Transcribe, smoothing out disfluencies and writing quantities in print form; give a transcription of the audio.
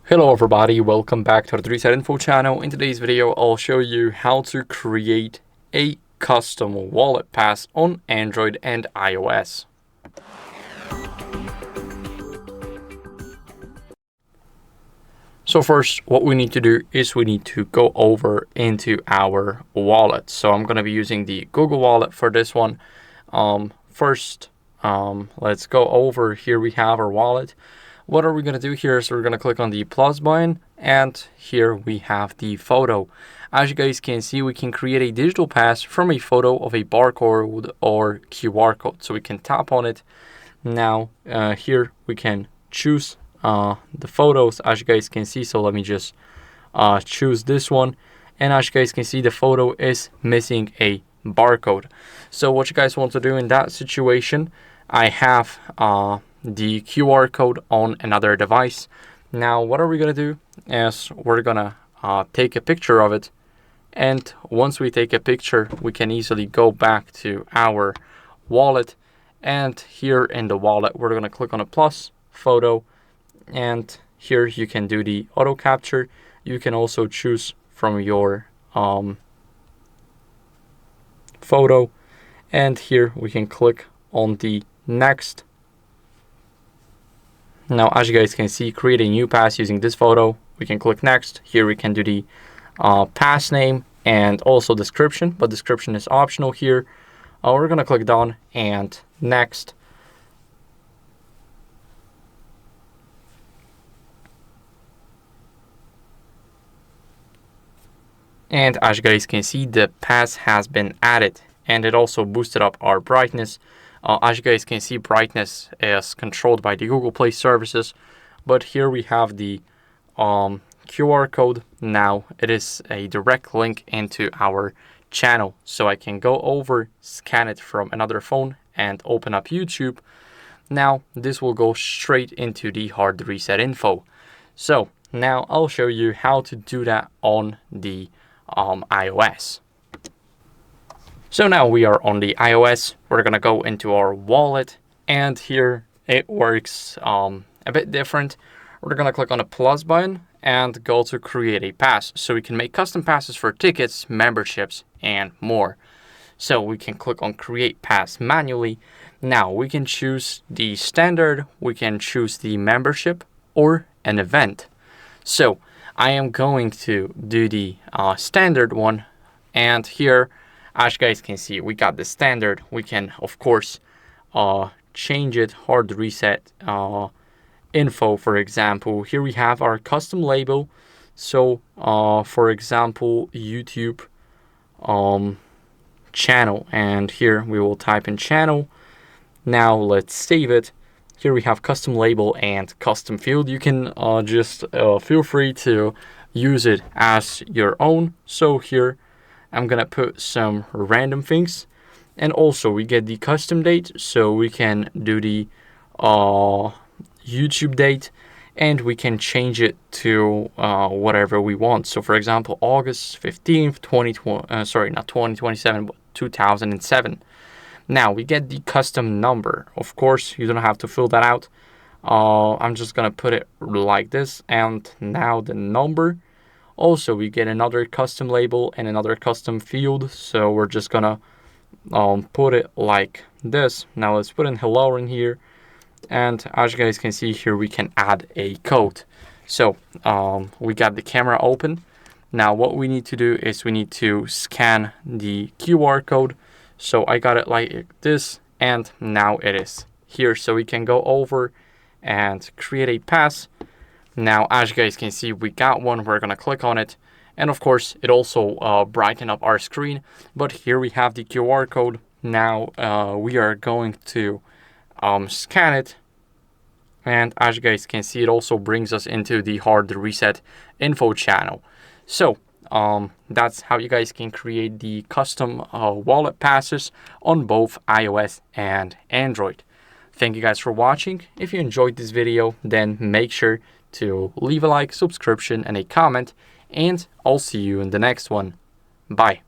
Hello everybody, welcome back to the HardReset.Info channel. In today's video, I'll show you how to create a custom wallet pass on Android and iOS. So first, what we need to do is we need to go over into our wallet. So I'm going to be using the Google Wallet for this one. Let's go over. Here we have our wallet. What are we going to do here? So we're going to click on the plus button, and here we have the photo. As you guys can see, we can create a digital pass from a photo of a barcode or QR code. So we can tap on it. Now here we can choose the photos, as you guys can see. So let me just choose this one, and as you guys can see, the photo is missing a barcode. So what you guys want to do in that situation, I have the QR code on another device. Now what are we gonna do is we're gonna take a picture of it, and once we take a picture, we can easily go back to our wallet, and here in the wallet we're gonna click on a plus photo, and here you can do the auto capture. You can also choose from your photo, and here we can click on the next. Now, as you guys can see, create a new pass using this photo. We can click next. Here we can do the pass name and also description, but description is optional here. We're gonna click done and next. And as you guys can see, the pass has been added, and it also boosted up our brightness. As you guys can see, brightness is controlled by the Google Play services, but here we have the QR code. Now it is a direct link into our channel, so I can go over, scan it from another phone, and open up YouTube. Now this will go straight into the HardReset.Info. So now I'll show you how to do that on the iOS. So now we are on the iOS. We're gonna go into our wallet, and here it works a bit different. We're gonna click on the plus button and go to create a pass, so we can make custom passes for tickets, memberships, and more. So we can click on create pass manually. Now we can choose the standard, we can choose the membership or an event. So I am going to do the standard one, and here, as you guys can see, we got the standard. We can, of course, change it. Hard reset info, for example. Here we have our custom label. So, for example, YouTube channel. And here we will type in channel. Now let's save it. Here we have custom label and custom field. You can just feel free to use it as your own. So here, I'm gonna put some random things, and also we get the custom date, so we can do the YouTube date, and we can change it to whatever we want. So for example, August 15th, 2027, but 2007. Now we get the custom number. Of course, you don't have to fill that out. I'm just gonna put it like this, and now the number. Also, we get another custom label and another custom field, so we're just gonna put it like this. Now let's put in hello in here, and as you guys can see here, we can add a code. So we got the camera open. Now what we need to do is we need to scan the QR code. So I got it like this, and now it is here. So we can go over and create a pass. Now, as you guys can see, we got one. We're gonna click on it, and of course, it also brighten up our screen. But here we have the QR code. Now we are going to scan it, and as you guys can see, it also brings us into the HardReset.Info channel. So that's how you guys can create the custom wallet passes on both iOS and Android. Thank you guys for watching. If you enjoyed this video, then make sure to leave a like, subscription, and a comment, and I'll see you in the next one. Bye.